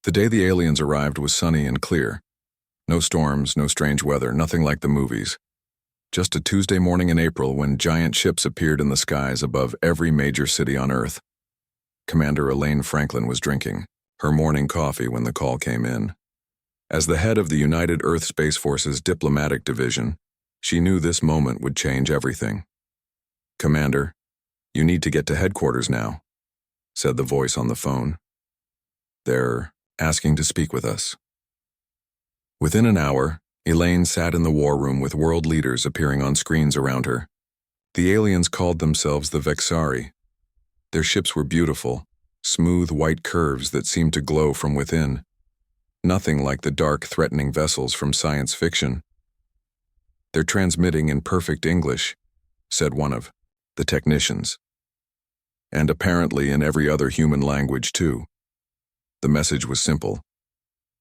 The day the aliens arrived was sunny and clear. No storms, no strange weather, nothing like the movies. Just a Tuesday morning in April when giant ships appeared in the skies above every major city on Earth. Commander Elaine Franklin was drinking her morning coffee when the call came in. As the head of the United Earth Space Force's diplomatic division, she knew this moment would change everything. "Commander, you need to get to headquarters now," said the voice on the phone. "They're asking to speak with us." Within an hour, Elaine sat in the war room with world leaders appearing on screens around her. The aliens called themselves the Vexari. Their ships were beautiful, smooth white curves that seemed to glow from within. Nothing like the dark, threatening vessels from science fiction. "They're transmitting in perfect English," said one of the technicians. "And apparently in every other human language, too." The message was simple.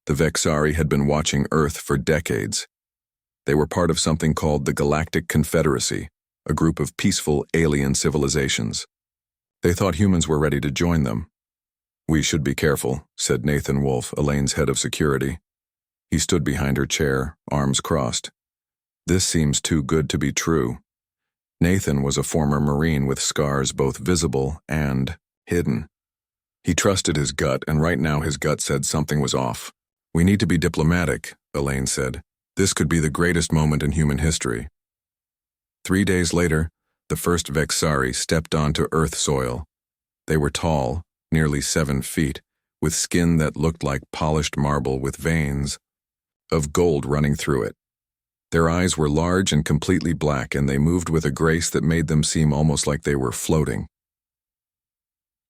The Vexari had been watching Earth for decades. They were part of something called the Galactic Confederacy, a group of peaceful alien civilizations. They thought humans were ready to join them. "We should be careful," said Nathan Wolf, Elaine's head of security. He stood behind her chair, arms crossed. "This seems too good to be true." Nathan was a former Marine with scars both visible and hidden. He trusted his gut, and right now his gut said something was off. "We need to be diplomatic," Elaine said. "This could be the greatest moment in human history." 3 days later, the first Vexari stepped onto Earth soil. They were tall, nearly 7 feet, with skin that looked like polished marble with veins of gold running through it. Their eyes were large and completely black, and they moved with a grace that made them seem almost like they were floating.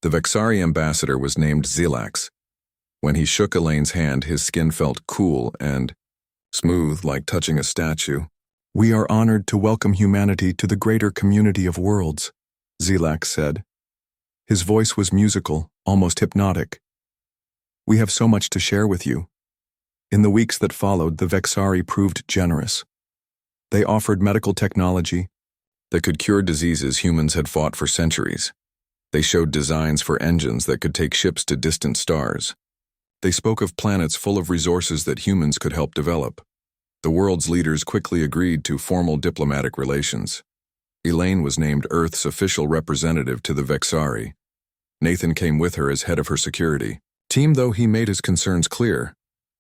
The Vexari ambassador was named Zilax. When he shook Elaine's hand, his skin felt cool and smooth, like touching a statue. "We are honored to welcome humanity to the greater community of worlds," Zilax said. His voice was musical, almost hypnotic. "We have so much to share with you." In the weeks that followed, the Vexari proved generous. They offered medical technology that could cure diseases humans had fought for centuries. They showed designs for engines that could take ships to distant stars. They spoke of planets full of resources that humans could help develop. The world's leaders quickly agreed to formal diplomatic relations. Elaine was named Earth's official representative to the Vexari. Nathan came with her as head of her security team, though he made his concerns clear.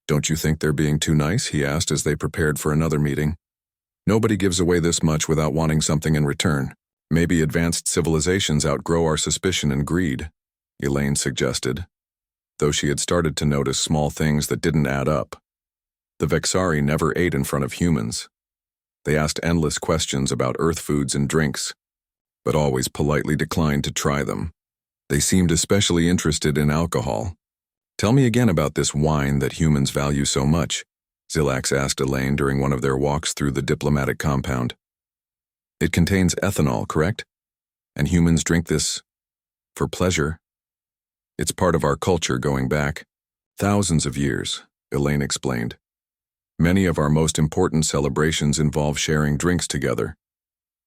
"Don't you think they're being too nice?" he asked as they prepared for another meeting. "Nobody gives away this much without wanting something in return. Maybe advanced civilizations outgrow our suspicion and greed," Elaine suggested, though she had started to notice small things that didn't add up. The Vexari never ate in front of humans. They asked endless questions about Earth foods and drinks, but always politely declined to try them. They seemed especially interested in alcohol. "Tell me again about this wine that humans value so much," Zilax asked Elaine during one of their walks through the diplomatic compound. "It contains ethanol, correct? And humans drink this for pleasure?" "It's part of our culture going back thousands of years," Elaine explained. "Many of our most important celebrations involve sharing drinks together."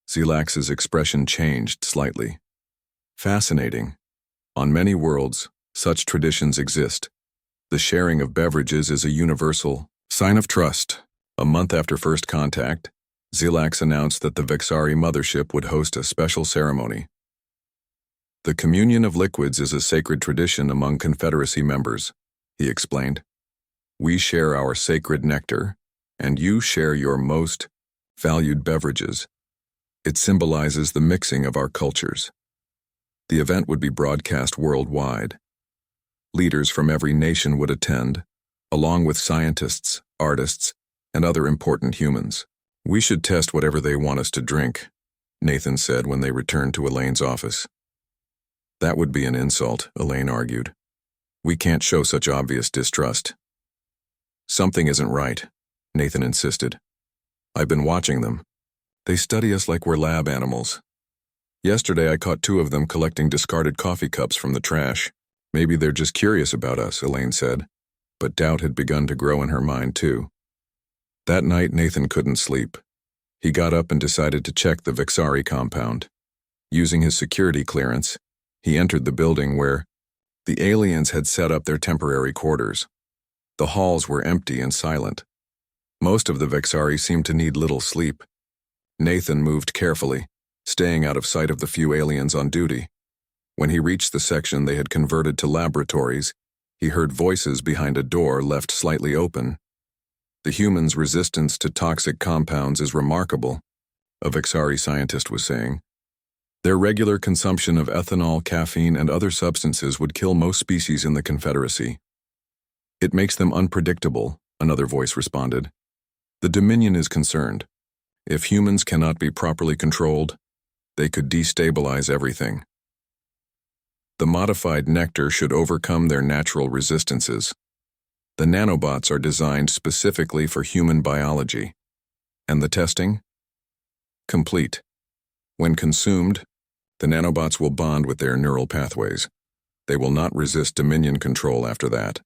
Zilax's expression changed slightly. "Fascinating. On many worlds, such traditions exist. The sharing of beverages is a universal sign of trust." A month after first contact, Zilax announced that the Vexari mothership would host a special ceremony. "The communion of liquids is a sacred tradition among Confederacy members," he explained. "We share our sacred nectar, and you share your most valued beverages. It symbolizes the mixing of our cultures." The event would be broadcast worldwide. Leaders from every nation would attend, along with scientists, artists, and other important humans. "We should test whatever they want us to drink," Nathan said when they returned to Elaine's office. "That would be an insult," Elaine argued. "We can't show such obvious distrust." "Something isn't right," Nathan insisted. "I've been watching them. They study us like we're lab animals. Yesterday I caught 2 of them collecting discarded coffee cups from the trash. Maybe they're just curious about us," Elaine said, but doubt had begun to grow in her mind too. That night Nathan couldn't sleep. He got up and decided to check the Vexari compound. Using his security clearance, he entered the building where the aliens had set up their temporary quarters. The halls were empty and silent. Most of the Vexari seemed to need little sleep. Nathan moved carefully, staying out of sight of the few aliens on duty. When he reached the section they had converted to laboratories, he heard voices behind a door left slightly open. The humans' resistance to toxic compounds is remarkable, a Vexari scientist was saying. Their regular consumption of ethanol, caffeine, and other substances would kill most species in the Confederacy. It makes them unpredictable, another voice responded. The Dominion is concerned. If humans cannot be properly controlled, they could destabilize everything. The modified nectar should overcome their natural resistances. The nanobots are designed specifically for human biology. And the testing? Complete. When consumed, the nanobots will bond with their neural pathways. They will not resist Dominion control after that.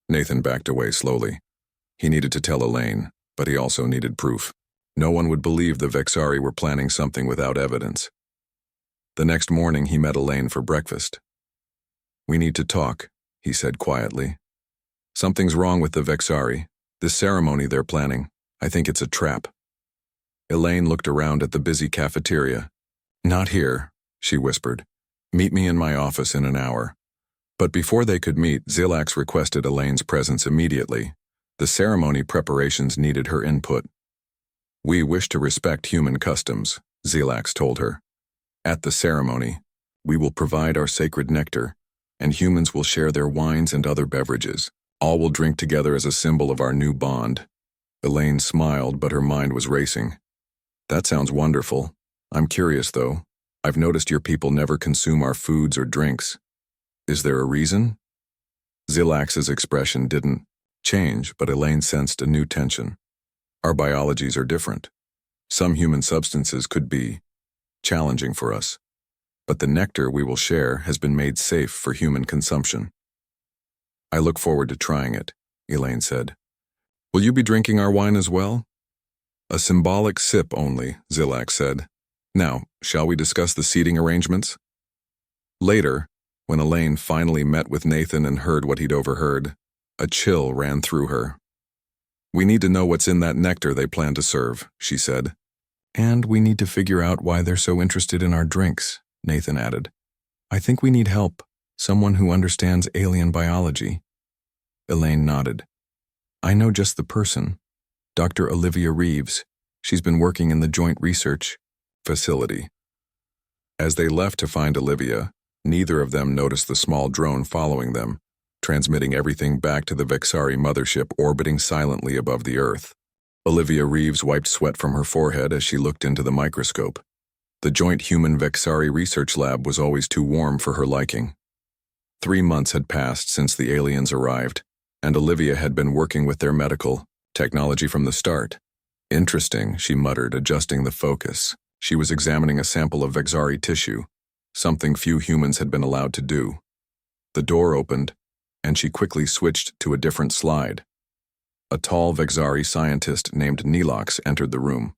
Nathan backed away slowly. He needed to tell Elaine, but he also needed proof. No one would believe the Vexari were planning something without evidence. The next morning he met Elaine for breakfast. "We need to talk," he said quietly. "Something's wrong with the Vexari. This ceremony they're planning, I think it's a trap." Elaine looked around at the busy cafeteria. "Not here," she whispered. "Meet me in my office in an hour." But before they could meet, Xilax requested Elaine's presence immediately. The ceremony preparations needed her input. "We wish to respect human customs," Xilax told her. "At the ceremony, we will provide our sacred nectar, and humans will share their wines and other beverages. All will drink together as a symbol of our new bond." Elaine smiled, but her mind was racing. "That sounds wonderful. I'm curious, though. I've noticed your people never consume our foods or drinks. Is there a reason?" Xilax's expression didn't change, but Elaine sensed a new tension. "Our biologies are different. Some human substances could be challenging for us, but the nectar we will share has been made safe for human consumption." "I look forward to trying it," Elaine said. "Will you be drinking our wine as well?" "A symbolic sip only," Xilax said. "Now, shall we discuss the seating arrangements?" Later, when Elaine finally met with Nathan and heard what he'd overheard, a chill ran through her. "We need to know what's in that nectar they plan to serve," she said. "And we need to figure out why they're so interested in our drinks," Nathan added. "I think we need help, someone who understands alien biology." Elaine nodded. "I know just the person, Dr. Olivia Reeves. She's been working in the Joint Research Facility." As they left to find Olivia, neither of them noticed the small drone following them, transmitting everything back to the Vexari mothership orbiting silently above the Earth. Olivia Reeves wiped sweat from her forehead as she looked into the microscope. The Joint Human Vexari Research Lab was always too warm for her liking. 3 months had passed since the aliens arrived, and Olivia had been working with their medical technology from the start. "Interesting," she muttered, adjusting the focus. She was examining a sample of Vexari tissue, something few humans had been allowed to do. The door opened, and she quickly switched to a different slide. A tall Vexari scientist named Nelox entered the room.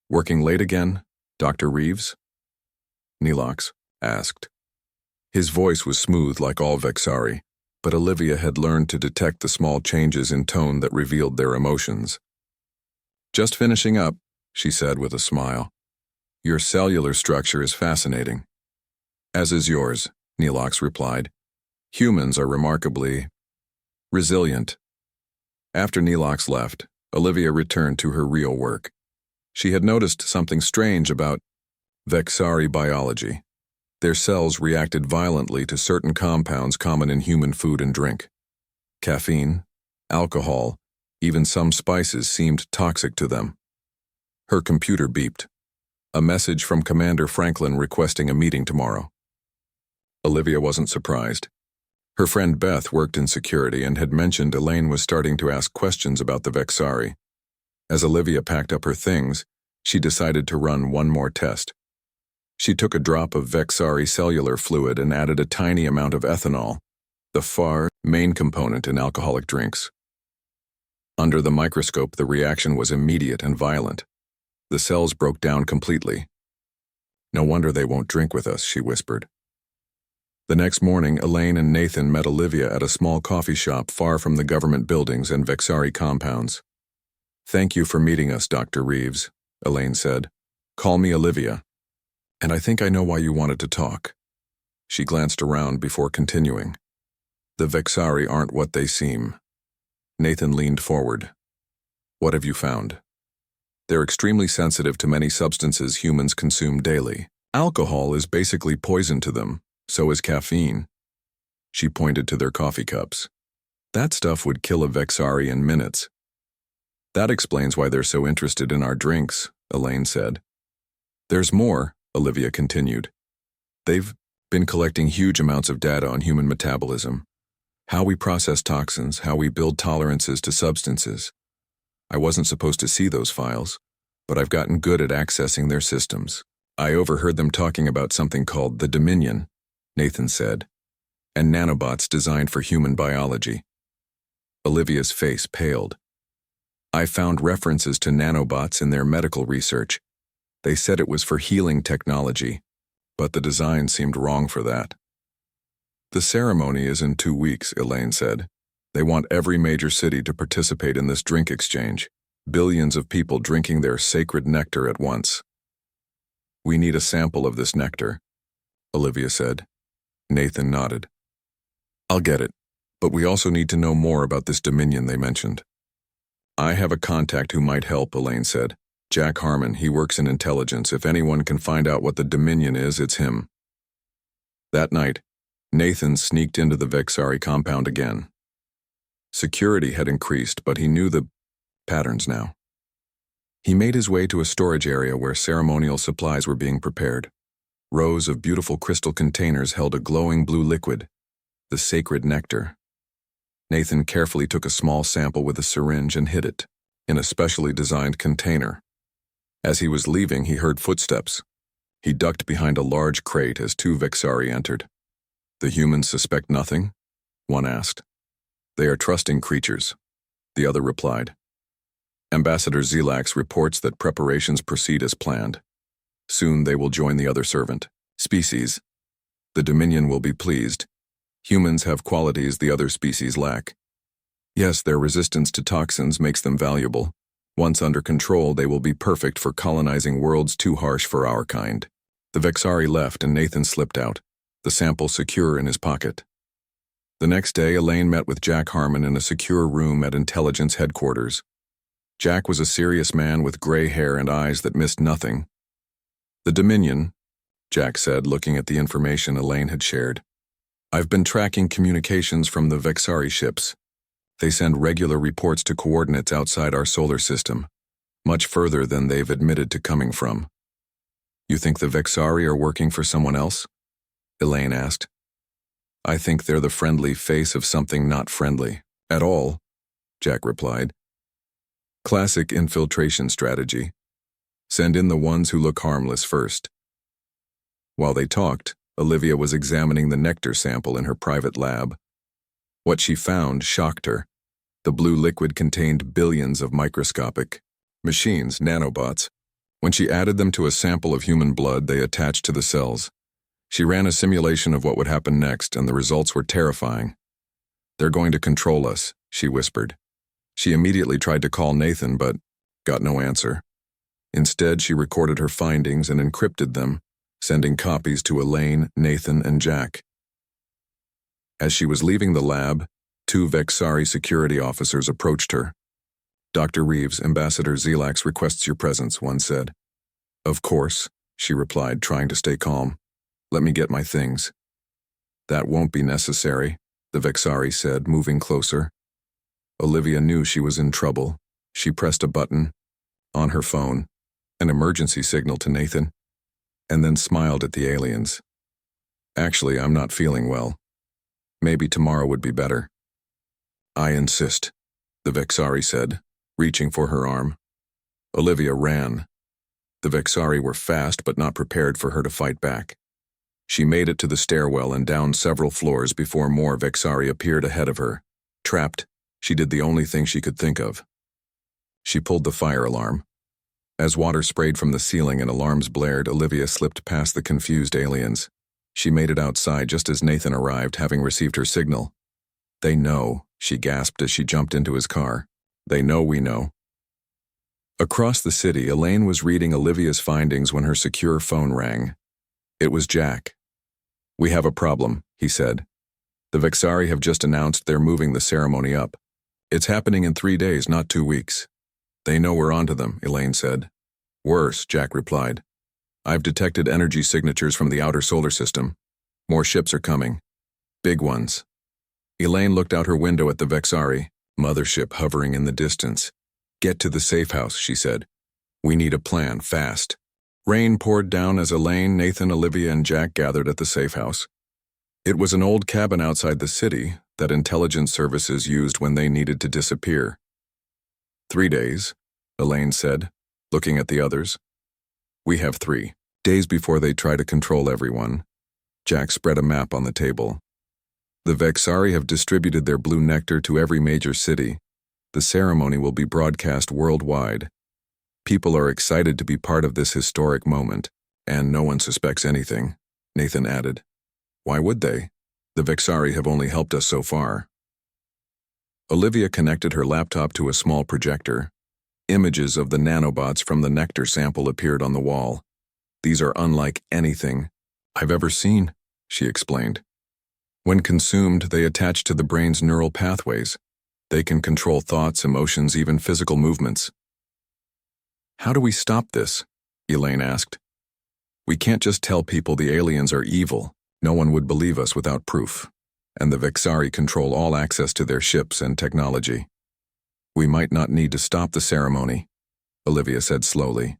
"Working late again, Dr. Reeves?" Nelox asked. His voice was smooth like all Vexari, but Olivia had learned to detect the small changes in tone that revealed their emotions. "Just finishing up," she said with a smile. "Your cellular structure is fascinating." "As is yours," Nelox replied. "Humans are remarkably resilient." After Nelox left, Olivia returned to her real work. She had noticed something strange about Vexari biology. Their cells reacted violently to certain compounds common in human food and drink. Caffeine, alcohol, even some spices seemed toxic to them. Her computer beeped. A message from Commander Franklin requesting a meeting tomorrow. Olivia wasn't surprised. Her friend Beth worked in security and had mentioned Elaine was starting to ask questions about the Vexari. As Olivia packed up her things, she decided to run one more test. She took a drop of Vexari cellular fluid and added a tiny amount of ethanol, the main component in alcoholic drinks. Under the microscope, the reaction was immediate and violent. The cells broke down completely. "No wonder they won't drink with us," she whispered. The next morning, Elaine and Nathan met Olivia at a small coffee shop far from the government buildings and Vexari compounds. "Thank you for meeting us, Dr. Reeves," Elaine said. "Call me Olivia. And I think I know why you wanted to talk." She glanced around before continuing. "The Vexari aren't what they seem." Nathan leaned forward. "What have you found?" "They're extremely sensitive to many substances humans consume daily. Alcohol is basically poison to them, so is caffeine." She pointed to their coffee cups. "That stuff would kill a Vexari in minutes." "That explains why they're so interested in our drinks," Elaine said. "There's more," Olivia continued. "They've been collecting huge amounts of data on human metabolism, how we process toxins, how we build tolerances to substances. I wasn't supposed to see those files, but I've gotten good at accessing their systems. I overheard them talking about something called the Dominion," Nathan said, "and nanobots designed for human biology." Olivia's face paled. "I found references to nanobots in their medical research. They said it was for healing technology, but the design seemed wrong for that." "The ceremony is in 2 weeks," Elaine said. "They want every major city to participate in this drink exchange, billions of people drinking their sacred nectar at once." "We need a sample of this nectar," Olivia said. Nathan nodded. "I'll get it, but we also need to know more about this Dominion they mentioned." "I have a contact who might help," Elaine said. "Jack Harmon, he works in intelligence. If anyone can find out what the Dominion is, it's him." That night, Nathan sneaked into the Vexari compound again. Security had increased, but he knew the patterns now. He made his way to a storage area where ceremonial supplies were being prepared. Rows of beautiful crystal containers held a glowing blue liquid, the sacred nectar. Nathan carefully took a small sample with a syringe and hid it in a specially designed container. As he was leaving, he heard footsteps. He ducked behind a large crate as 2 Vexari entered. "The humans suspect nothing?" one asked. "They are trusting creatures," the other replied. "Ambassador Zelax reports that preparations proceed as planned. Soon they will join the other servant species. The Dominion will be pleased. Humans have qualities the other species lack. Yes, their resistance to toxins makes them valuable. Once under control, they will be perfect for colonizing worlds too harsh for our kind." The Vexari left and Nathan slipped out, the sample secure in his pocket. The next day, Elaine met with Jack Harmon in a secure room at Intelligence Headquarters. Jack was a serious man with gray hair and eyes that missed nothing. "The Dominion," Jack said, looking at the information Elaine had shared. "I've been tracking communications from the Vexari ships. They send regular reports to coordinates outside our solar system, much further than they've admitted to coming from." "You think the Vexari are working for someone else?" Elaine asked. "I think they're the friendly face of something not friendly at all," Jack replied. "Classic infiltration strategy. Send in the ones who look harmless first." While they talked, Olivia was examining the nectar sample in her private lab. What she found shocked her. The blue liquid contained billions of microscopic machines, nanobots. When she added them to a sample of human blood, they attached to the cells. She ran a simulation of what would happen next, and the results were terrifying. "They're going to control us," she whispered. She immediately tried to call Nathan, but got no answer. Instead, she recorded her findings and encrypted them, sending copies to Elaine, Nathan, and Jack. As she was leaving the lab, 2 Vexari security officers approached her. "Dr. Reeves, Ambassador Zelax requests your presence," one said. "Of course," she replied, trying to stay calm. "Let me get my things." "That won't be necessary," the Vexari said, moving closer. Olivia knew she was in trouble. She pressed a button on her phone, an emergency signal to Nathan, and then smiled at the aliens. "Actually, I'm not feeling well. Maybe tomorrow would be better." "I insist," the Vexari said, reaching for her arm. Olivia ran. The Vexari were fast but not prepared for her to fight back. She made it to the stairwell and down several floors before more Vexari appeared ahead of her. Trapped, she did the only thing she could think of. She pulled the fire alarm. As water sprayed from the ceiling and alarms blared, Olivia slipped past the confused aliens. She made it outside just as Nathan arrived, having received her signal. "They know," she gasped as she jumped into his car. "They know we know." Across the city, Elaine was reading Olivia's findings when her secure phone rang. It was Jack. "We have a problem," he said. "The Vexari have just announced they're moving the ceremony up. It's happening in 3 days, not 2 weeks. "They know we're onto them," Elaine said. "Worse," Jack replied. "I've detected energy signatures from the outer solar system. More ships are coming. Big ones." Elaine looked out her window at the Vexari, mothership hovering in the distance. "Get to the safe house," she said. "We need a plan, fast." Rain poured down as Elaine, Nathan, Olivia, and Jack gathered at the safe house. It was an old cabin outside the city that intelligence services used when they needed to disappear. 3 days, Elaine said, looking at the others. "We have 3 days before they try to control everyone." Jack spread a map on the table. "The Vexari have distributed their blue nectar to every major city. The ceremony will be broadcast worldwide. People are excited to be part of this historic moment, and no one suspects anything," Nathan added. "Why would they? The Vexari have only helped us so far." Olivia connected her laptop to a small projector. Images of the nanobots from the nectar sample appeared on the wall. "These are unlike anything I've ever seen," she explained. "When consumed, they attach to the brain's neural pathways. They can control thoughts, emotions, even physical movements." "How do we stop this?" Elaine asked. "We can't just tell people the aliens are evil. No one would believe us without proof. And the Vexari control all access to their ships and technology. We might not need to stop the ceremony," Olivia said slowly.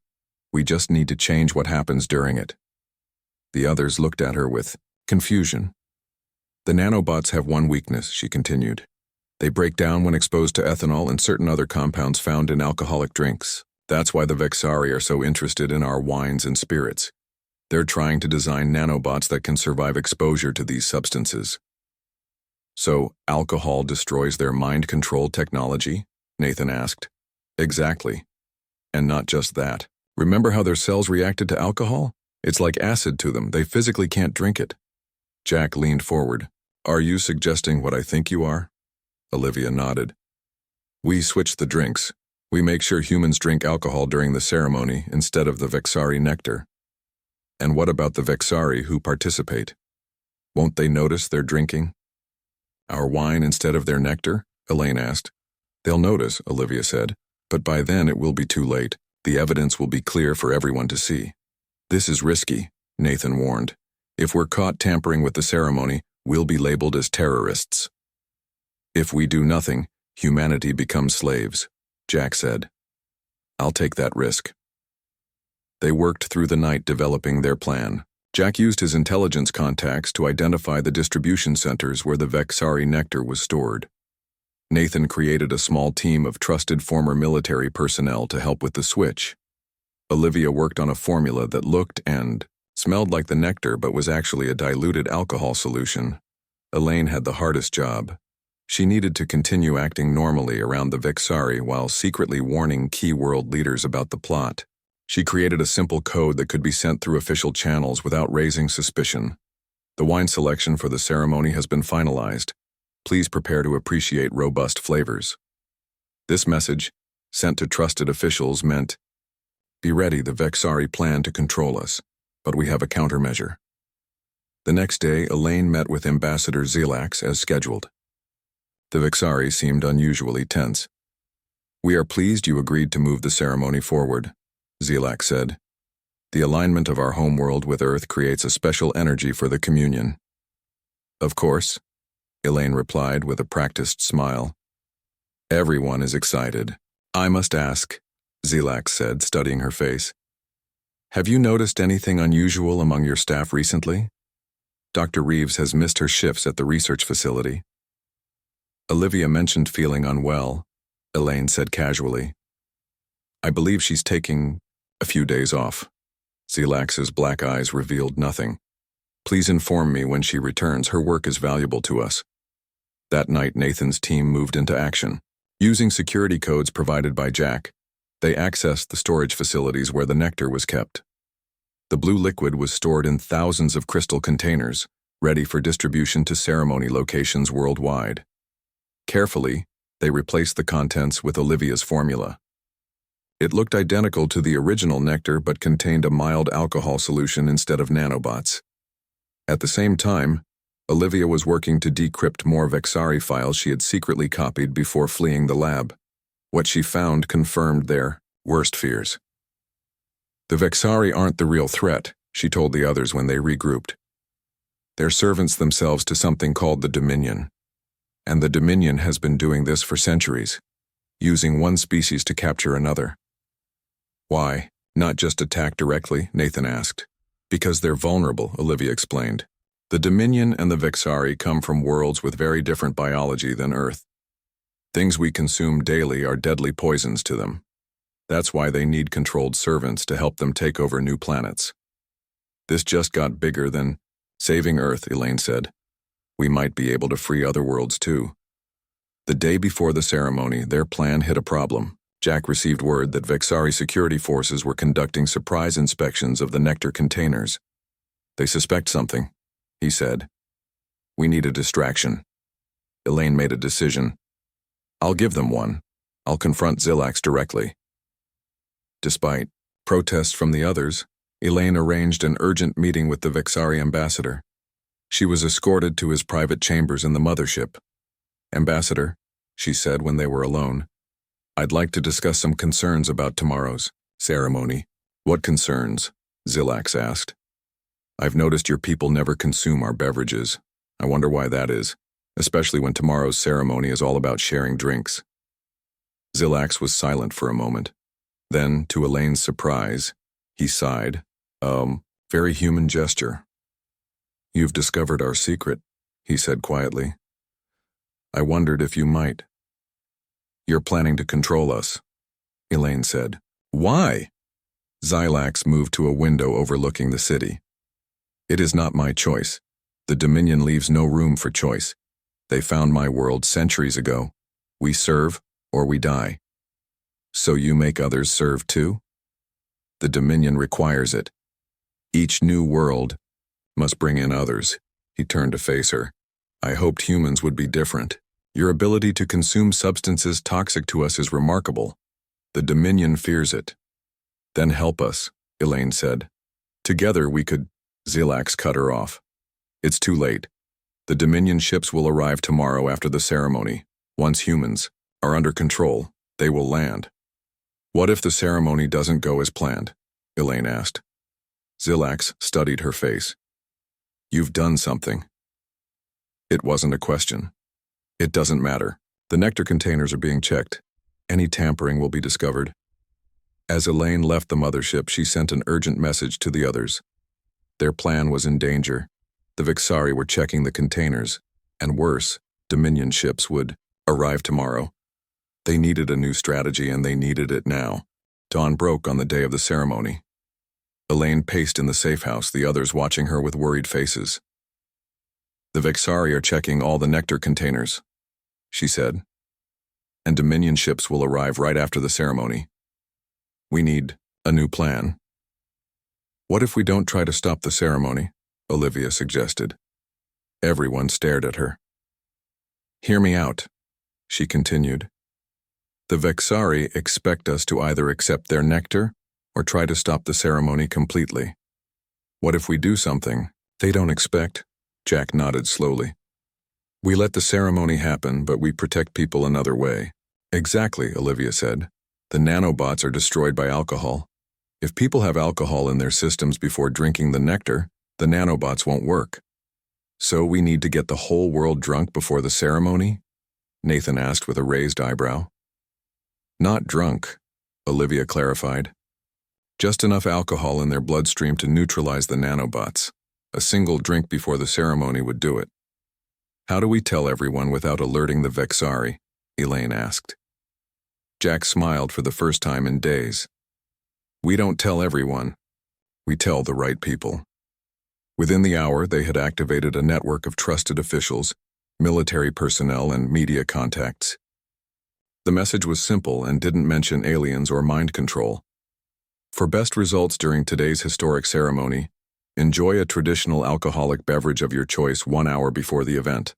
"We just need to change what happens during it." The others looked at her with confusion. "The nanobots have one weakness," she continued. "They break down when exposed to ethanol and certain other compounds found in alcoholic drinks. That's why the Vexari are so interested in our wines and spirits. They're trying to design nanobots that can survive exposure to these substances." "So, alcohol destroys their mind-control technology?" Nathan asked. "Exactly. And not just that. Remember how their cells reacted to alcohol? It's like acid to them. They physically can't drink it." Jack leaned forward. "Are you suggesting what I think you are?" Olivia nodded. "We switch the drinks. We make sure humans drink alcohol during the ceremony instead of the Vexari nectar." "And what about the Vexari who participate? Won't they notice they're drinking our wine instead of their nectar?" Elaine asked. "They'll notice," Olivia said, "but by then it will be too late. The evidence will be clear for everyone to see." "This is risky," Nathan warned. "If we're caught tampering with the ceremony, we'll be labeled as terrorists." "If we do nothing, humanity becomes slaves," Jack said. "I'll take that risk." They worked through the night developing their plan. Jack used his intelligence contacts to identify the distribution centers where the Vexari nectar was stored. Nathan created a small team of trusted former military personnel to help with the switch. Olivia worked on a formula that looked and smelled like the nectar but was actually a diluted alcohol solution. Elaine had the hardest job. She needed to continue acting normally around the Vexari while secretly warning key world leaders about the plot. She created a simple code that could be sent through official channels without raising suspicion. "The wine selection for the ceremony has been finalized. Please prepare to appreciate robust flavors." This message, sent to trusted officials, meant, "Be ready, the Vexari plan to control us, but we have a countermeasure." The next day, Elaine met with Ambassador Zelax as scheduled. The Vexari seemed unusually tense. "We are pleased you agreed to move the ceremony forward," Zelax said. "The alignment of our homeworld with Earth creates a special energy for the communion." "Of course," Elaine replied with a practiced smile. "Everyone is excited. I must ask," Zelax said, studying her face. "Have you noticed anything unusual among your staff recently? Dr. Reeves has missed her shifts at the research facility." Olivia mentioned feeling unwell, Elaine said casually. "I believe she's taking a few days off." Zelax's black eyes revealed nothing. "Please inform me when she returns. Her work is valuable to us." That night, Nathan's team moved into action. Using security codes provided by Jack, they accessed the storage facilities where the nectar was kept. The blue liquid was stored in thousands of crystal containers, ready for distribution to ceremony locations worldwide. Carefully, they replaced the contents with Olivia's formula. It looked identical to the original nectar but contained a mild alcohol solution instead of nanobots. At the same time, Olivia was working to decrypt more Vexari files she had secretly copied before fleeing the lab. What she found confirmed their worst fears. The Vexari aren't the real threat, she told the others when they regrouped. They're servants themselves to something called the Dominion. And the Dominion has been doing this for centuries, using one species to capture another. Why not just attack directly? Nathan asked. Because they're vulnerable, Olivia explained. The Dominion and the Vexari come from worlds with very different biology than Earth. Things we consume daily are deadly poisons to them. That's why they need controlled servants to help them take over new planets. This just got bigger than saving Earth, Elaine said. We might be able to free other worlds too. The day before the ceremony, their plan hit a problem. Jack received word that Vexari security forces were conducting surprise inspections of the nectar containers. They suspect something, he said. We need a distraction. Elaine made a decision. I'll give them one. I'll confront Zilax directly. Despite protests from the others, Elaine arranged an urgent meeting with the Vexari ambassador. She was escorted to his private chambers in the mothership. Ambassador, she said when they were alone, I'd like to discuss some concerns about tomorrow's ceremony. What concerns? Zilax asked. I've noticed your people never consume our beverages. I wonder why that is, especially when tomorrow's ceremony is all about sharing drinks. Zilax was silent for a moment. Then, to Elaine's surprise, he sighed. Very human gesture. You've discovered our secret, he said quietly. I wondered if you might. You're planning to control us, Elaine said. Why? Zilax moved to a window overlooking the city. It is not my choice. The Dominion leaves no room for choice. They found my world centuries ago. We serve or we die. So you make others serve too? The Dominion requires it. Each new world must bring in others. He turned to face her. I hoped humans would be different. Your ability to consume substances toxic to us is remarkable. The Dominion fears it. Then help us, Elaine said. Together we could. Zilax cut her off. It's too late. The Dominion ships will arrive tomorrow after the ceremony. Once humans are under control, they will land. What if the ceremony doesn't go as planned? Elaine asked. Zilax studied her face. You've done something. It wasn't a question. It doesn't matter. The nectar containers are being checked. Any tampering will be discovered. As Elaine left the mothership, she sent an urgent message to the others. Their plan was in danger. The Vexari were checking the containers, and worse, Dominion ships would arrive tomorrow. They needed a new strategy, and they needed it now. Dawn broke on the day of the ceremony. Elaine paced in the safe house, the others watching her with worried faces. The Vexari are checking all the nectar containers, she said. And Dominion ships will arrive right after the ceremony. We need a new plan. What if we don't try to stop the ceremony? Olivia suggested. Everyone stared at her. Hear me out, she continued. The Vexari expect us to either accept their nectar or try to stop the ceremony completely. What if we do something they don't expect? Jack nodded slowly. We let the ceremony happen, but we protect people another way. Exactly, Olivia said. The nanobots are destroyed by alcohol. If people have alcohol in their systems before drinking the nectar, the nanobots won't work. So we need to get the whole world drunk before the ceremony? Nathan asked with a raised eyebrow. Not drunk, Olivia clarified. Just enough alcohol in their bloodstream to neutralize the nanobots. A single drink before the ceremony would do it. How do we tell everyone without alerting the Vexari? Elaine asked. Jack smiled for the first time in days. We don't tell everyone. We tell the right people. Within the hour, they had activated a network of trusted officials, military personnel, and media contacts. The message was simple and didn't mention aliens or mind control. For best results during today's historic ceremony, enjoy a traditional alcoholic beverage of your choice 1 hour before the event.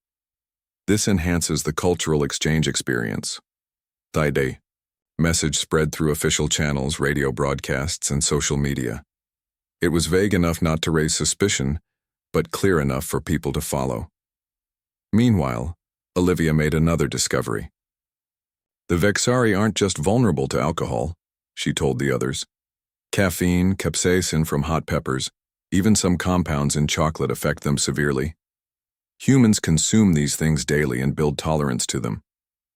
This enhances the cultural exchange experience. Day. Message spread through official channels, radio broadcasts, and social media. It was vague enough not to raise suspicion, but clear enough for people to follow. Meanwhile, Olivia made another discovery. The Vexari aren't just vulnerable to alcohol, she told the others. Caffeine, capsaicin from hot peppers, even some compounds in chocolate affect them severely. Humans consume these things daily and build tolerance to them.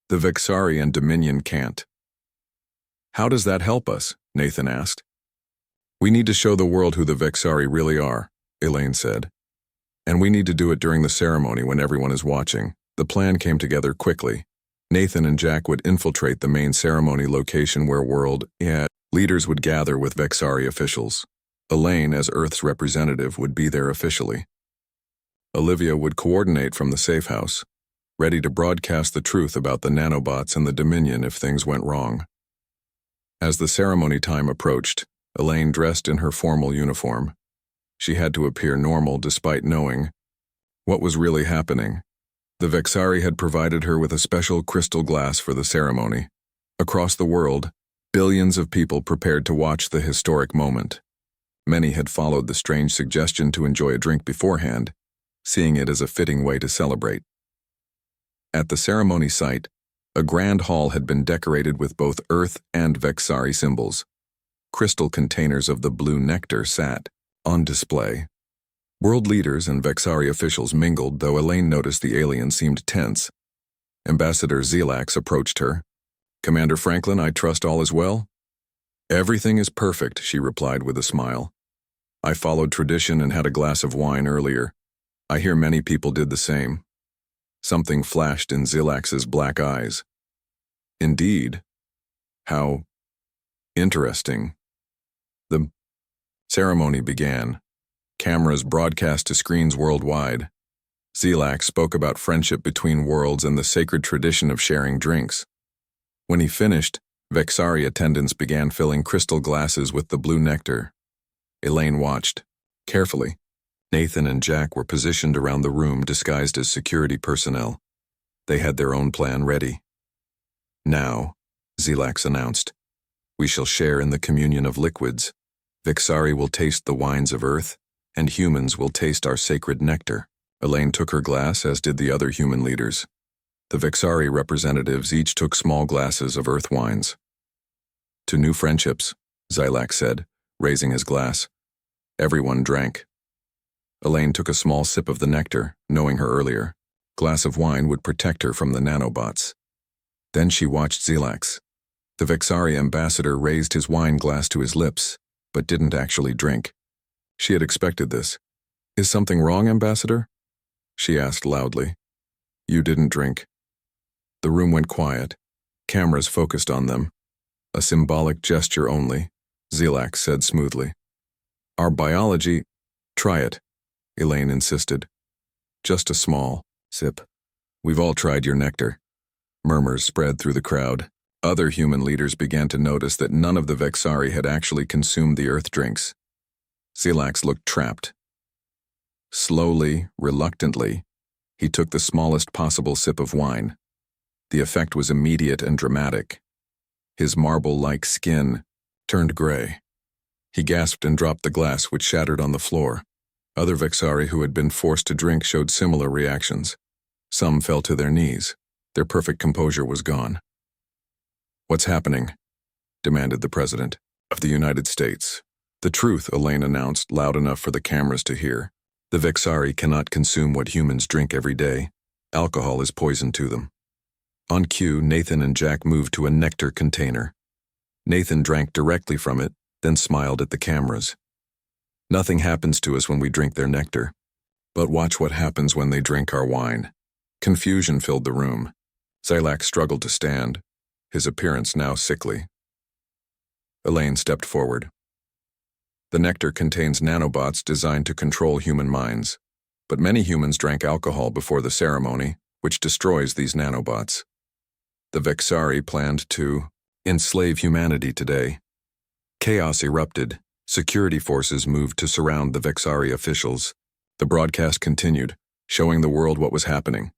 The Vexari and Dominion can't. How does that help us? Nathan asked. We need to show the world who the Vexari really are, Elaine said. And we need to do it during the ceremony when everyone is watching. The plan came together quickly. Nathan and Jack would infiltrate the main ceremony location where leaders would gather with Vexari officials. Elaine, as Earth's representative, would be there officially. Olivia would coordinate from the safe house, ready to broadcast the truth about the nanobots and the Dominion if things went wrong. As the ceremony time approached, Elaine dressed in her formal uniform. She had to appear normal despite knowing what was really happening. The Vexari had provided her with a special crystal glass for the ceremony. Across the world, billions of people prepared to watch the historic moment. Many had followed the strange suggestion to enjoy a drink beforehand, seeing it as a fitting way to celebrate. At the ceremony site, a grand hall had been decorated with both Earth and Vexari symbols. Crystal containers of the blue nectar sat on display. World leaders and Vexari officials mingled, though Elaine noticed the alien seemed tense. Ambassador Zelax approached her. Commander Franklin, I trust all is well? Everything is perfect, she replied with a smile. I followed tradition and had a glass of wine earlier. I hear many people did the same. Something flashed in Zelax's black eyes. Indeed. How interesting. The ceremony began. Cameras broadcast to screens worldwide. Zelax spoke about friendship between worlds and the sacred tradition of sharing drinks. When he finished, Vexari attendants began filling crystal glasses with the blue nectar. Elaine watched. Carefully, Nathan and Jack were positioned around the room disguised as security personnel. They had their own plan ready. Now, Zelax announced, we shall share in the communion of liquids. Vexari will taste the wines of Earth, and humans will taste our sacred nectar. Elaine took her glass, as did the other human leaders. The Vexari representatives each took small glasses of Earth wines. To new friendships, Zelax said, raising his glass. Everyone drank. Elaine took a small sip of the nectar, knowing her earlier. Glass of wine would protect her from the nanobots. Then she watched Zelax. The Vexari ambassador raised his wine glass to his lips, but didn't actually drink. She had expected this. Is something wrong, Ambassador? She asked loudly. You didn't drink. The room went quiet. Cameras focused on them. A symbolic gesture only, Zelax said smoothly. Our biology... Try it, Elaine insisted. Just a small sip. We've all tried your nectar. Murmurs spread through the crowd. Other human leaders began to notice that none of the Vexari had actually consumed the Earth drinks. Zelax looked trapped. Slowly, reluctantly, he took the smallest possible sip of wine. The effect was immediate and dramatic. His marble-like skin turned gray. He gasped and dropped the glass, which shattered on the floor. Other Vexari who had been forced to drink showed similar reactions. Some fell to their knees. Their perfect composure was gone. What's happening? Demanded the President of the United States. The truth, Elaine announced, loud enough for the cameras to hear. The Vexari cannot consume what humans drink every day. Alcohol is poison to them. On cue, Nathan and Jack moved to a nectar container. Nathan drank directly from it, then smiled at the cameras. Nothing happens to us when we drink their nectar. But watch what happens when they drink our wine. Confusion filled the room. Zelax struggled to stand, his appearance now sickly. Elaine stepped forward. The nectar contains nanobots designed to control human minds, but many humans drank alcohol before the ceremony, which destroys these nanobots. The Vexari planned to enslave humanity today. Chaos erupted. Security forces moved to surround the Vexari officials. The broadcast continued, showing the world what was happening.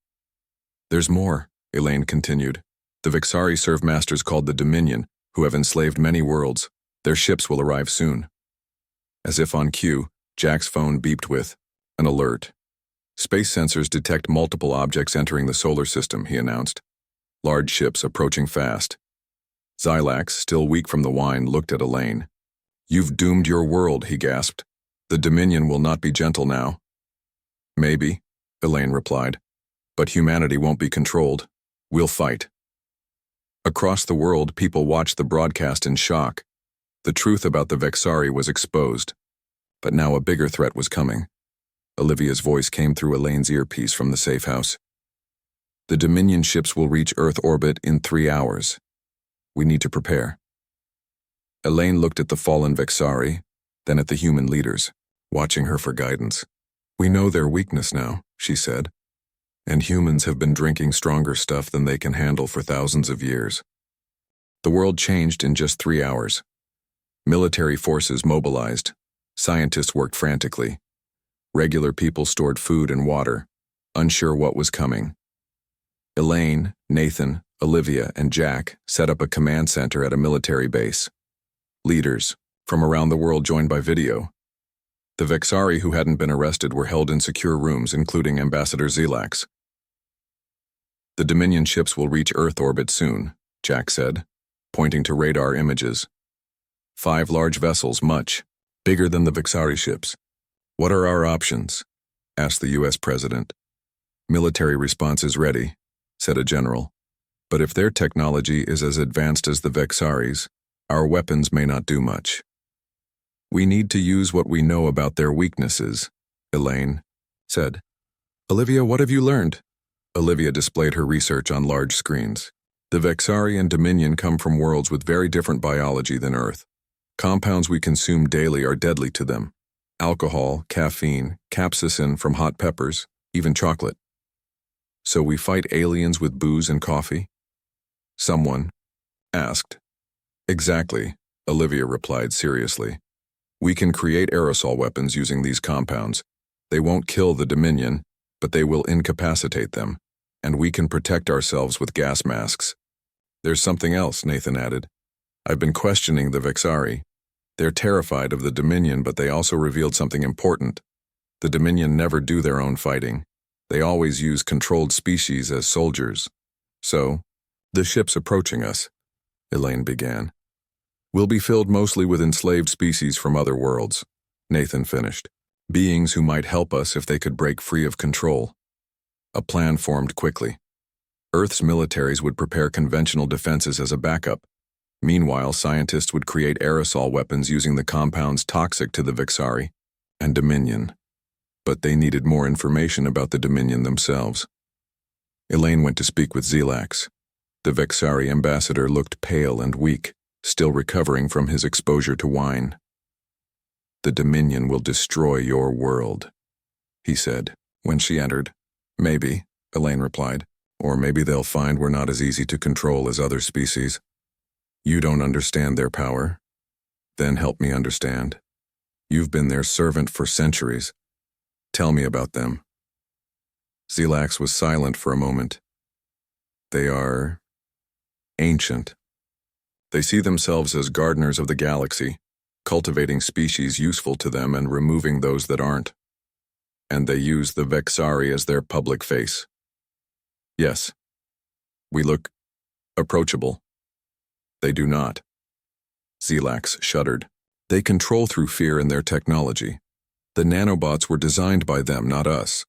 "There's more," Elaine continued. "The Vexari serve masters called the Dominion, who have enslaved many worlds. Their ships will arrive soon." As if on cue, Jack's phone beeped with an alert. "Space sensors detect multiple objects entering the solar system," he announced. "Large ships approaching fast." Xylax, still weak from the wine, looked at Elaine. "You've doomed your world," he gasped. "The Dominion will not be gentle now." "Maybe," Elaine replied. "But humanity won't be controlled. We'll fight." Across the world, people watched the broadcast in shock. The truth about the Vexari was exposed. But now a bigger threat was coming. Olivia's voice came through Elaine's earpiece from the safe house. "The Dominion ships will reach Earth orbit in 3 hours. We need to prepare." Elaine looked at the fallen Vexari, then at the human leaders, watching her for guidance. "We know their weakness now," she said. "And humans have been drinking stronger stuff than they can handle for thousands of years." The world changed in just 3 hours. Military forces mobilized. Scientists worked frantically. Regular people stored food and water, unsure what was coming. Elaine, Nathan, Olivia, and Jack set up a command center at a military base. Leaders from around the world joined by video. The Vexari who hadn't been arrested were held in secure rooms, including Ambassador Xylax. "The Dominion ships will reach Earth orbit soon," Jack said, pointing to radar images. 5 large vessels, much bigger than the Vexari ships. "What are our options?" asked the U.S. President. "Military response is ready," said a general. "But if their technology is as advanced as the Vexari's, our weapons may not do much. We need to use what we know about their weaknesses," Elaine said. "Olivia, what have you learned?" Olivia displayed her research on large screens. "The Vexari and Dominion come from worlds with very different biology than Earth. Compounds we consume daily are deadly to them. Alcohol, caffeine, capsaicin from hot peppers, even chocolate. So we fight aliens with booze and coffee?" someone asked. "Exactly," Olivia replied seriously. "We can create aerosol weapons using these compounds. They won't kill the Dominion, but they will incapacitate them, and we can protect ourselves with gas masks." "There's something else," Nathan added. "I've been questioning the Vexari. They're terrified of the Dominion, but they also revealed something important. The Dominion never do their own fighting. They always use controlled species as soldiers. So, the ships approaching us," Elaine began, "will be filled mostly with enslaved species from other worlds," Nathan finished. "Beings who might help us if they could break free of control." A plan formed quickly. Earth's militaries would prepare conventional defenses as a backup. Meanwhile, scientists would create aerosol weapons using the compounds toxic to the Vexari and Dominion. But they needed more information about the Dominion themselves. Elaine went to speak with Xylax. The Vexari ambassador looked pale and weak, still recovering from his exposure to wine. "The Dominion will destroy your world," he said when she entered. "Maybe," Elaine replied. "Or maybe they'll find we're not as easy to control as other species." "You don't understand their power? Then help me understand. You've been their servant for centuries. Tell me about them." Xylax was silent for a moment. "They are ancient. They see themselves as gardeners of the galaxy, cultivating species useful to them and removing those that aren't. And they use the Vexari as their public face. Yes, we look approachable. They do not." Xylax shuddered. "They control through fear in their technology. The nanobots were designed by them, not us.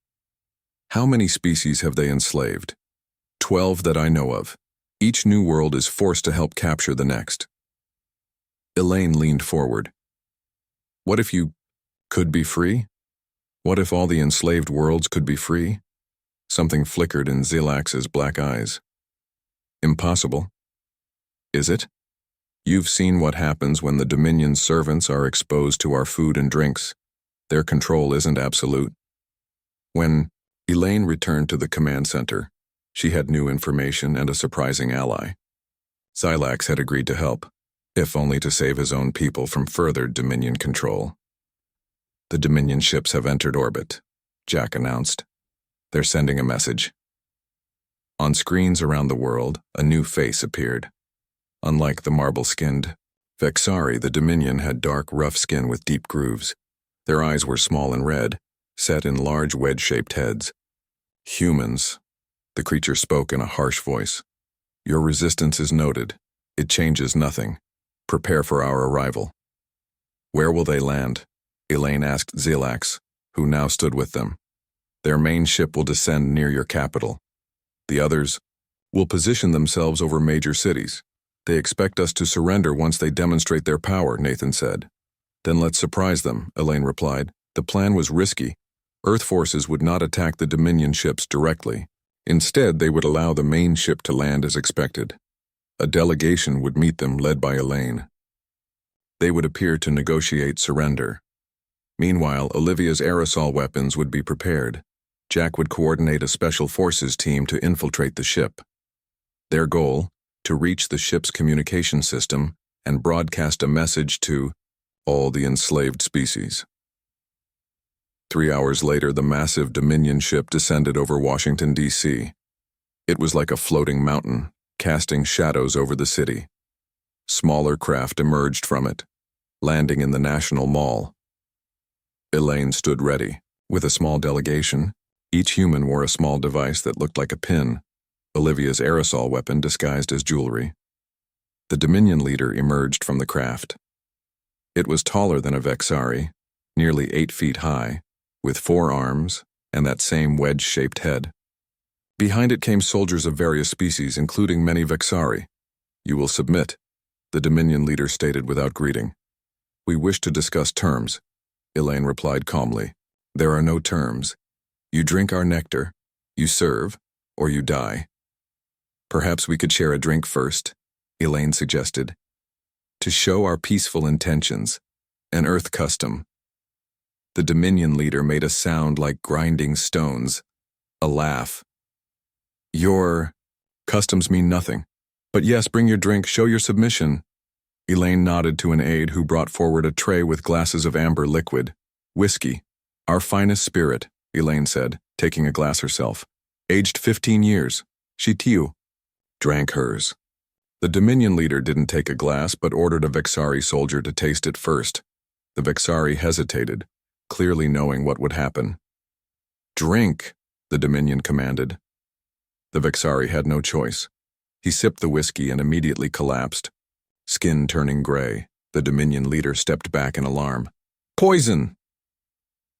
How many species have they enslaved? 12 that I know of. Each new world is forced to help capture the next." Elaine leaned forward. "What if you could be free? What if all the enslaved worlds could be free?" Something flickered in Xylax's black eyes. "Impossible. Is it? You've seen what happens when the Dominion's servants are exposed to our food and drinks. Their control isn't absolute." When Elaine returned to the command center, she had new information and a surprising ally. Xylax had agreed to help. if only to save his own people from further Dominion control. "The Dominion ships have entered orbit," Jack announced. "They're sending a message." On screens around the world, a new face appeared. Unlike the marble-skinned Vexari, the Dominion had dark, rough skin with deep grooves. Their eyes were small and red, set in large wedge-shaped heads. "Humans," the creature spoke in a harsh voice. "Your resistance is noted. It changes nothing. Prepare for our arrival." "Where will they land?" Elaine asked Zilax, who now stood with them. "Their main ship will descend near your capital. The others will position themselves over major cities. They expect us to surrender once they demonstrate their power," Nathan said. "Then let's surprise them," Elaine replied. "The plan was risky. Earth forces would not attack the Dominion ships directly. Instead, they would allow the main ship to land as expected. A delegation would meet them, led by Elaine. They would appear to negotiate surrender. Meanwhile, Olivia's aerosol weapons would be prepared. Jack would coordinate a special forces team to infiltrate the ship. Their goal, to reach the ship's communication system and broadcast a message to all the enslaved species. 3 hours later, the massive Dominion ship descended over Washington, D.C. It was like a floating mountain, casting shadows over the city. Smaller craft emerged from it, landing in the National Mall. Elaine stood ready. With a small delegation, each human wore a small device that looked like a pin, Olivia's aerosol weapon disguised as jewelry. The Dominion leader emerged from the craft. It was taller than a Vexari, nearly 8 feet high, with 4 arms and that same wedge-shaped head. Behind it came soldiers of various species, including many Vexari. "You will submit," the Dominion leader stated without greeting. "We wish to discuss terms," Elaine replied calmly. "There are no terms. You drink our nectar, you serve, or you die." "Perhaps we could share a drink first," Elaine suggested. "To show our peaceful intentions, an Earth custom." The Dominion leader made a sound like grinding stones, a laugh. "Your customs mean nothing. But yes, bring your drink, show your submission." Elaine nodded to an aide who brought forward a tray with glasses of amber liquid. "Whiskey, our finest spirit," Elaine said, taking a glass herself. "Aged 15 years. Shitiu." Drank hers. The Dominion leader didn't take a glass but ordered a Vexari soldier to taste it first. The Vexari hesitated, clearly knowing what would happen. "Drink," the Dominion commanded. The Vexari had no choice. He sipped the whiskey and immediately collapsed. Skin turning gray, the Dominion leader stepped back in alarm. "Poison!"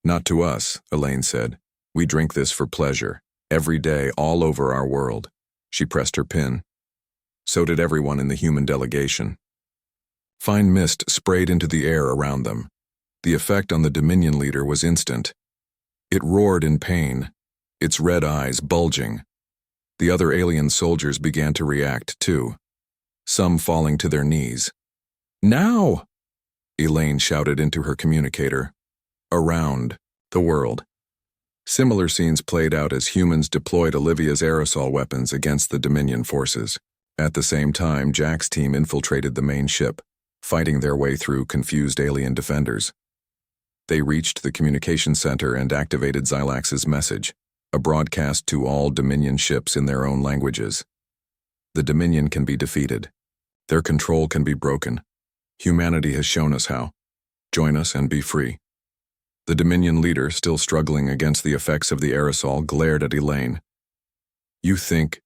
"Not to us," Elaine said. "We drink this for pleasure, every day, all over our world." She pressed her pin. So did everyone in the human delegation. Fine mist sprayed into the air around them. The effect on the Dominion leader was instant. It roared in pain, its red eyes bulging. The other alien soldiers began to react, too, some falling to their knees. "Now!" Elaine shouted into her communicator. Around the world, similar scenes played out as humans deployed Olivia's aerosol weapons against the Dominion forces. At the same time, Jack's team infiltrated the main ship, fighting their way through confused alien defenders. They reached the communication center and activated Xilax's message, a broadcast to all Dominion ships in their own languages. The Dominion can be defeated. Their control can be broken. Humanity has shown us how. Join us and be free. The Dominion leader, still struggling against the effects of the aerosol, glared at Elaine. "You think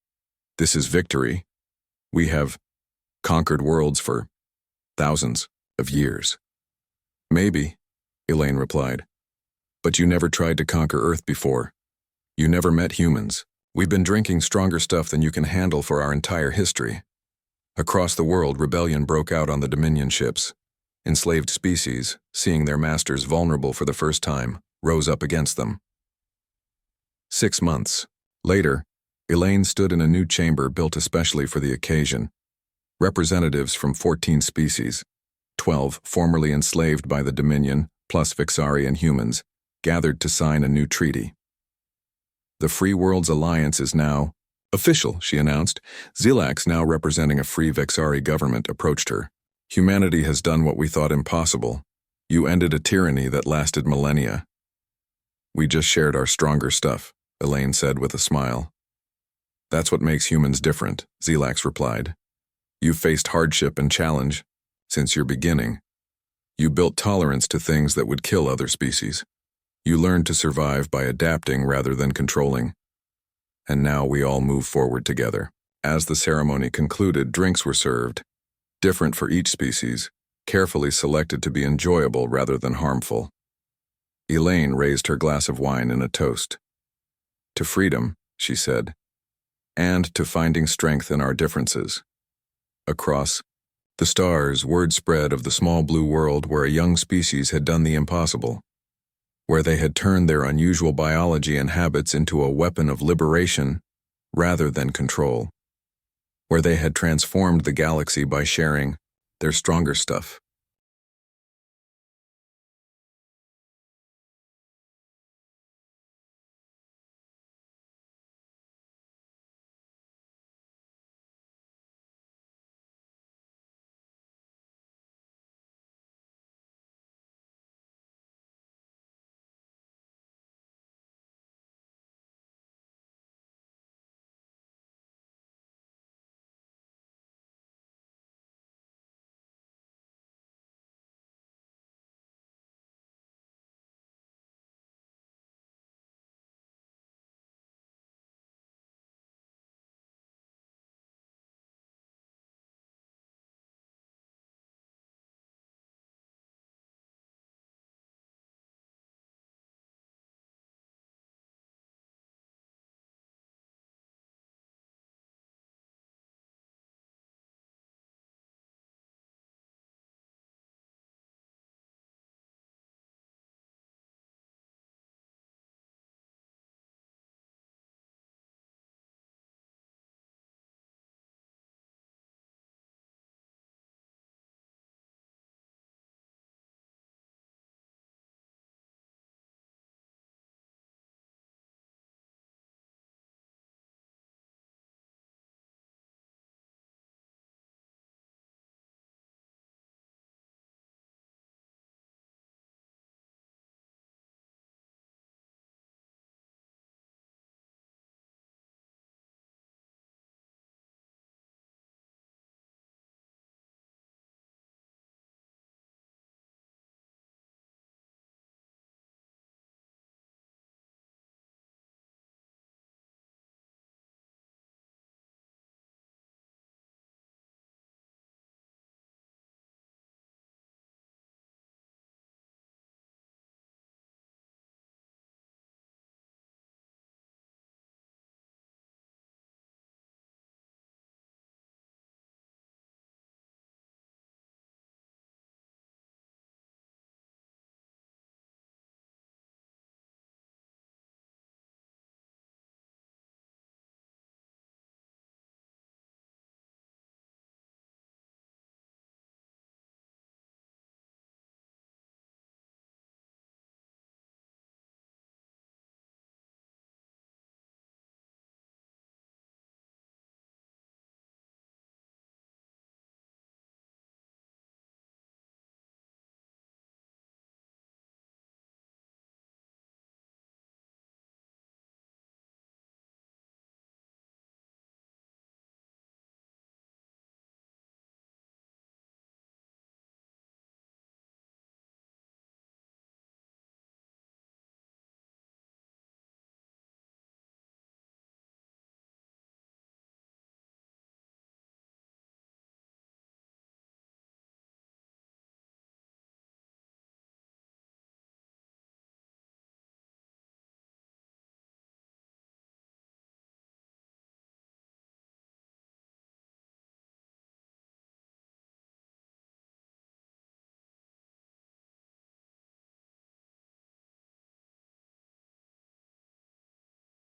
this is victory? We have conquered worlds for thousands of years." "Maybe," Elaine replied. "But you never tried to conquer Earth before. You never met humans. We've been drinking stronger stuff than you can handle for our entire history." Across the world, rebellion broke out on the Dominion ships. Enslaved species, seeing their masters vulnerable for the first time, rose up against them. 6 months later, Elaine stood in a new chamber built especially for the occasion. Representatives from 14 species, 12 formerly enslaved by the Dominion, plus Vexari and humans, gathered to sign a new treaty. "The Free Worlds Alliance is now official," she announced. Zilax, now representing a free Vexari government, approached her. Humanity has done what we thought impossible. You ended a tyranny that lasted millennia. We just shared our stronger stuff, Elaine said with a smile. That's what makes humans different, Zelax replied. You've faced hardship and challenge since your beginning. You built tolerance to things that would kill other species. You learned to survive by adapting rather than controlling. And now we all move forward together. As the ceremony concluded, drinks were served, different for each species, carefully selected to be enjoyable rather than harmful. Elaine raised her glass of wine in a toast. To freedom, she said, and to finding strength in our differences. Across the stars, word spread of the small blue world where a young species had done the impossible, where they had turned their unusual biology and habits into a weapon of liberation rather than control, where they had transformed the galaxy by sharing their stronger stuff.